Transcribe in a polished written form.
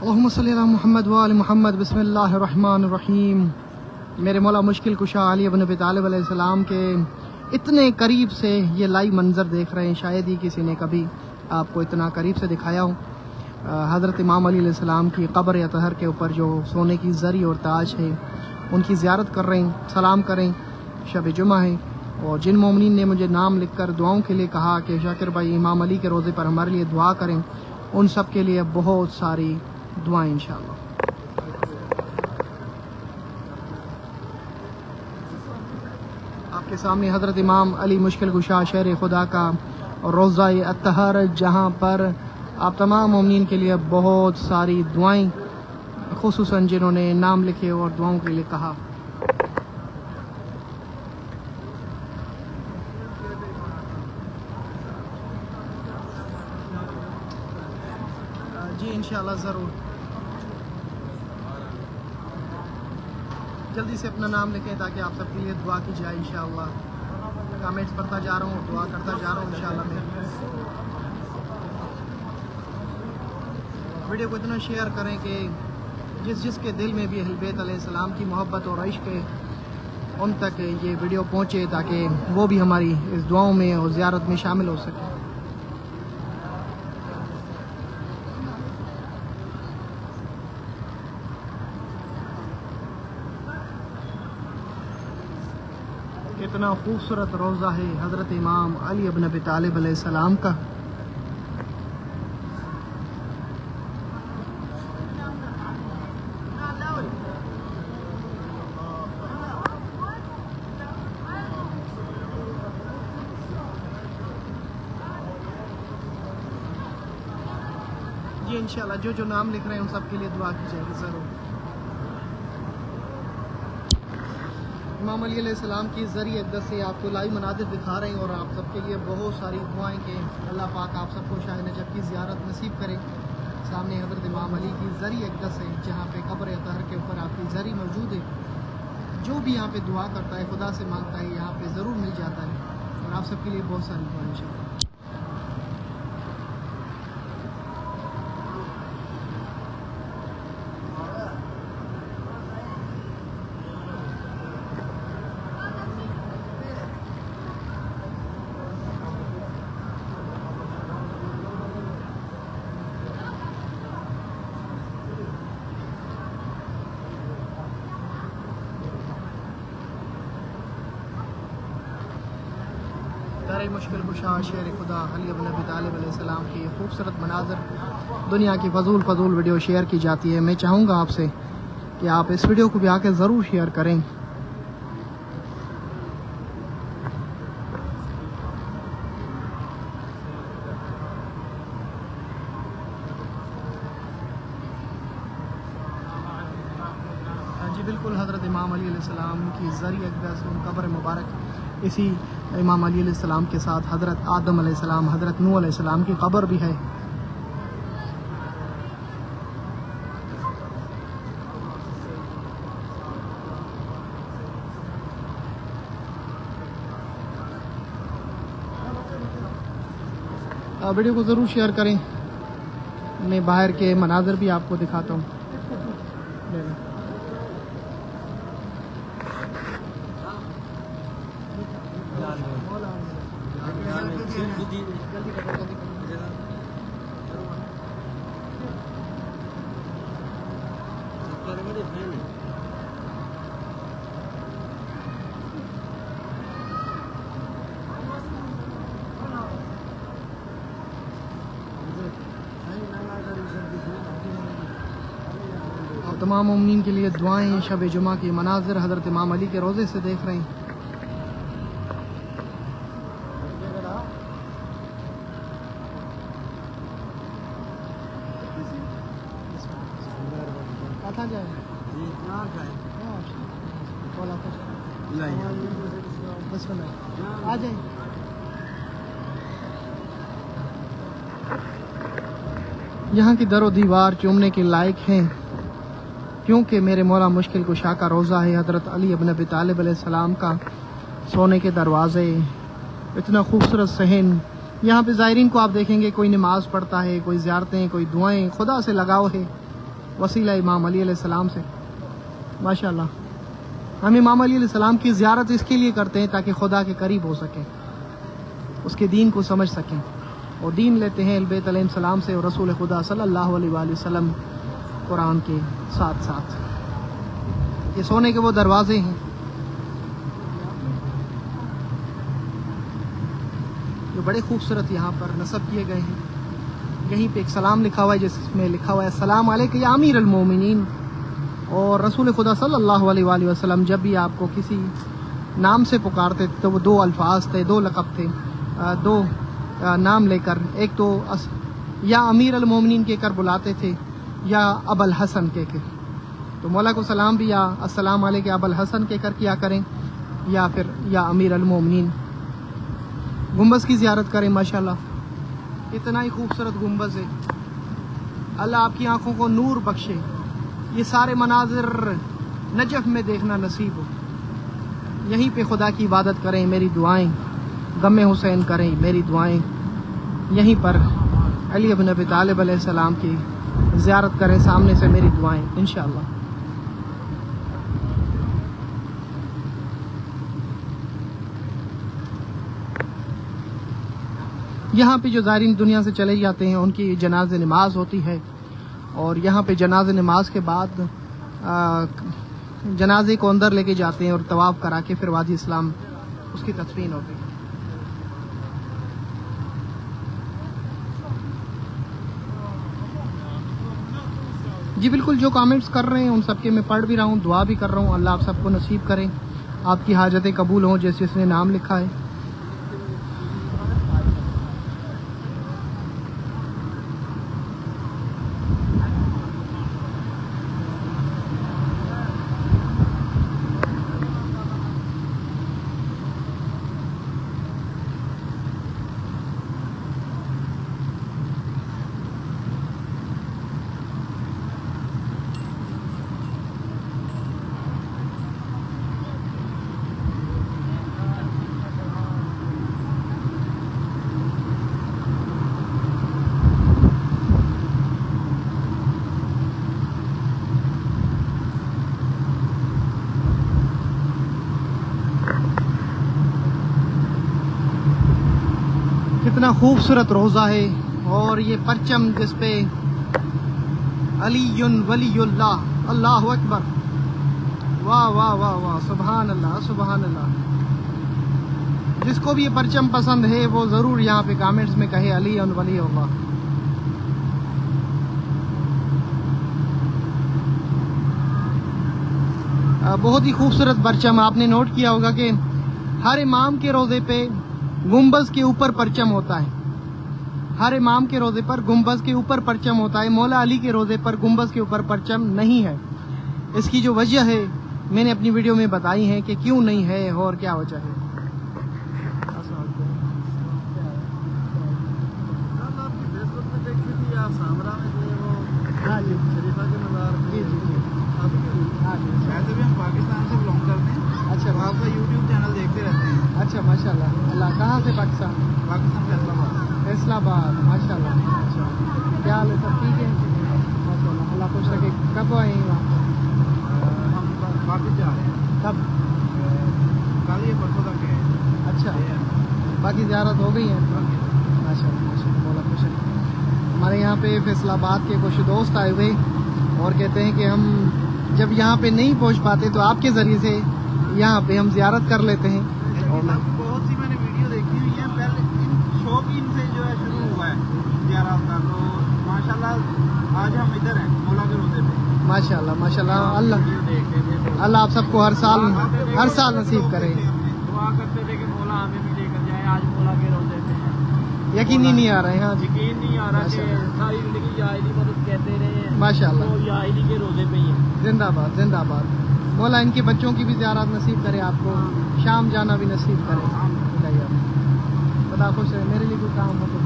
اللہم صلی علی محمد و آل محمد بسم اللہ الرحمن الرحیم۔ میرے مولا مشکل کشا علی بن ابی طالب علیہ السلام کے اتنے قریب سے یہ لائیو منظر دیکھ رہے ہیں، شاید ہی کسی نے کبھی آپ کو اتنا قریب سے دکھایا ہو۔ حضرت امام علی علیہ السلام کی قبر اطہر کے اوپر جو سونے کی زری اور تاج ہے، ان کی زیارت کر رہے ہیں، سلام کریں۔ شب جمعہ ہے اور جن مومنین نے مجھے نام لکھ کر دعاؤں کے لیے کہا کہ شاکر بھائی امام علی کے روضے پر ہمارے لیے دعا کریں، ان سب کے لیے بہت ساری دعائیں انشاءاللہ۔ آپ کے سامنے حضرت امام علی مشکل کشا شہر خدا کا روضہ اطہر، جہاں پر آپ تمام مومنین کے لیے بہت ساری دعائیں، خصوصاً جنہوں نے نام لکھے اور دعاؤں کے لیے کہا۔ جی انشاءاللہ ضرور، جلدی سے اپنا نام لکھیں تاکہ آپ سب کے لیے دعا کی جائے انشاءاللہ۔ کامنٹس پڑھتا جا رہا ہوں، دعا کرتا جا رہا ہوں انشاءاللہ۔ میں ویڈیو کو اتنا شیئر کریں کہ جس کے دل میں بھی اہل بیت علیہ السلام کی محبت اور عشق ہے، ان تک یہ ویڈیو پہنچے تاکہ وہ بھی ہماری اس دعاؤں میں اور زیارت میں شامل ہو سکے۔ کتنا خوبصورت روضہ ہے حضرت امام علی بن ابی طالب علیہ السلام کا۔ جی انشاءاللہ جو نام لکھ رہے ہیں ان سب کے لیے دعا کی جائے گی ضرور۔ امام علی علیہ السلام کی ذریعہ اقدس سے آپ کو لائیو مناظر دکھا رہے ہیں اور آپ سب کے لیے بہت ساری دعائیں کہ اللہ پاک آپ سب کو شاہ نجف کی زیارت نصیب کرے۔ سامنے حضرت امام علی کی ذریعہ اقدس ہے، جہاں پہ قبر اطہر کے اوپر آپ کی ذری موجود ہے۔ جو بھی یہاں پہ دعا کرتا ہے، خدا سے مانگتا ہے، یہاں پہ ضرور مل جاتا ہے، اور آپ سب کے لیے بہت ساری دعائیں انشاءاللہ۔ مشکل کشا شہر خدا علی بن ابی طالب علیہ السلام کی خوبصورت مناظر، دنیا کی فضول ویڈیو شیئر کی جاتی ہے۔ میں چاہوں گا آپ سے کہ آپ اس ویڈیو کو بھی آ کے ضرور شیئر کریں۔ جی بالکل، حضرت امام علی علیہ السلام کی ذریعہ اقدس ان قبر مبارک، اسی امام علی علیہ السلام کے ساتھ حضرت آدم علیہ السلام، حضرت نوح علیہ السلام کی قبر بھی ہے۔ ویڈیو کو ضرور شیئر کریں۔ میں باہر کے مناظر بھی آپ کو دکھاتا ہوں۔ تمام مومنین کے لیے دعائیں، شب جمعہ کی مناظر حضرت امام علی کے روضے سے دیکھ رہے ہیں۔ آ جائیں۔ یہاں کی در و دیوار چومنے کے لائق ہیں، کیونکہ میرے مولا مشکل کشا کا روضہ ہے، حضرت علی بن ابی طالب علیہ السلام کا سونے کے دروازے، اتنا خوبصورت صحن۔ یہاں پہ زائرین کو آپ دیکھیں گے، کوئی نماز پڑھتا ہے، کوئی زیارتیں، کوئی دعائیں، خدا سے لگاؤ ہے، वसीला इमाम अली अलैहिस्सलाम से। माशाल्लाह, हम इमाम अली अलैहिस्सलाम की ज़ियारत इसके लिए करते हैं ताकि खुदा के करीब हो सकें, उसके दीन को समझ सकें, और दीन लेते हैं अहले बैत अलैहिस्सलाम से और रसूल खुदा सल्लल्लाहु अलैहि वसल्लम कुरान के साथ साथ। ये सोने के वो दरवाजे हैं जो बड़े खूबसूरत यहाँ पर नस्ब किए गए हैं। यहीं पे एक सलाम लिखा हुआ है जिसमें लिखा हुआ है सलाम अलैका या अमीर अल मोमिनीन। और रसूल खुदा सल्लल्लाहु अलैहि वसल्लम जब भी आपको किसी नाम से पुकारते तो वो दो अल्फाज थे, दो लक़ब थे, दो नाम लेकर, एक तो या अमीर अल मोमिनीन कहकर बुलाते थे या अबल हसन कहकर। तो मौला को सलाम भी या अस्सलाम अलैका अबल हसन कहकर किया करें या फिर या अमीर अल मोमिनीन। गुंबज की ज़ियारत करें। माशाल्लाह, इतना ही खूबसूरत गुंबज है। अल्लाह आपकी आंखों को नूर बख्शे, ये सारे मनाजिर नजफ़ में देखना नसीब हो। यहीं पे खुदा की इबादत करें, मेरी दुआएं गम हुसैन करें, मेरी दुआएं यहीं पर अली इब्न अबी तालिब अलैहिस्सलाम की ज़ियारत करें सामने से, मेरी दुआएं इंशाअल्लाह। यहाँ पे जो ज़ायरीन दुनिया से चले जाते हैं उनकी जनाज़े नमाज होती है, और यहाँ पे जनाज़े नमाज के बाद जनाजे को अंदर लेके जाते हैं और तवाफ़ करा के फिर वादी इस्लाम उसकी तदफीन होती है। जी बिल्कुल, जो कमेंट्स कर रहे हैं उन सबके मैं पढ़ भी रहा हूँ, दुआ भी कर रहा हूँ। अल्लाह आप सबको नसीब करें, आपकी हाजतें कबूल हों जैसे इसने नाम लिखा है। कितना खूबसूरत रोज़ा है, और ये परचम जिस पे अलीयुन वलीयुल्लाह, अल्लाहु अकबर, वाह वाह वाह वाह, सुभान अल्लाह सुभान अल्लाह। जिसको भी ये परचम पसंद है वो ज़रूर यहाँ पे कमेंट्स में कहे अलीयुन वलीयुल्लाह। बहुत ही खूबसूरत परचम। आपने नोट किया होगा कि हर इमाम के रोज़े पे गुंबज के ऊपर परचम होता है, हर इमाम के रोज़े पर गुंबज के ऊपर परचम होता है। मौला अली के रोज़े पर गुंबज के ऊपर परचम नहीं है। इसकी जो वजह है मैंने अपनी वीडियो में बताई है कि क्यों नहीं है और क्या वजह है। हाँ जी, शरीफा के मज़ार। जी जी जी, वैसे भी हम पाकिस्तान से बिलोंग करते हैं। अच्छा, आपका यूट्यूब चैनल देखते रहते हैं। अच्छा माशाल्लाह। अल्लाह, कहाँ से? पाकिस्तान? पाकिस्तान फैसलाबाद। फैसलाबाद, माशाल्लाह। अच्छा, क्या हाल है? सब ठीक है? माशाल्लाह, अल्लाह खुश रखे। कब आए हैं वहाँ? हम वापस जा रहे हैं। कब? कल ये परसों तक है। अच्छा, बाकी ज़ियारत हो गई है? माशाल्लाह माशाल्लाह, मौला खुश रखे। हमारे यहाँ पे फैसलाबाद के कुछ दोस्त आए हुए और कहते हैं कि हम जब यहाँ पे नहीं पहुँच पाते तो आपके ज़रिए से यहाँ पे हम ज़ियारत कर लेते हैं। और बहुत सी मैंने वीडियो देखी हुई है, पहले इन शौकीन से जो है शुरू हुआ है ज़ियारत का। तो माशाल्लाह आज हम इधर हैं मौला के रोज़े पे। माशाल्लाह माशाल्लाह, अल्लाह देखते थे, अल्लाह आप सबको हर साल नसीब करे। दुआ करते थे कि मौला हमें भी लेकर जाए। आज मौला के रोज़े पे हैं। यकीन ही नहीं आ रहा है। हाँ, यकीन नहीं आ रहा कि सारी जिंदगी याइली मदद कहते रहे हैं। माशाल्लाह, तो याइली के रोज़े पे ही हैं। जिंदाबाद जिंदाबाद। मौला इनके बच्चों की भी ज़ियारत नसीब करे आपको, शाम जाना भी नसीब करे। खुदा खुश है। मेरे लिए कोई काम हो तो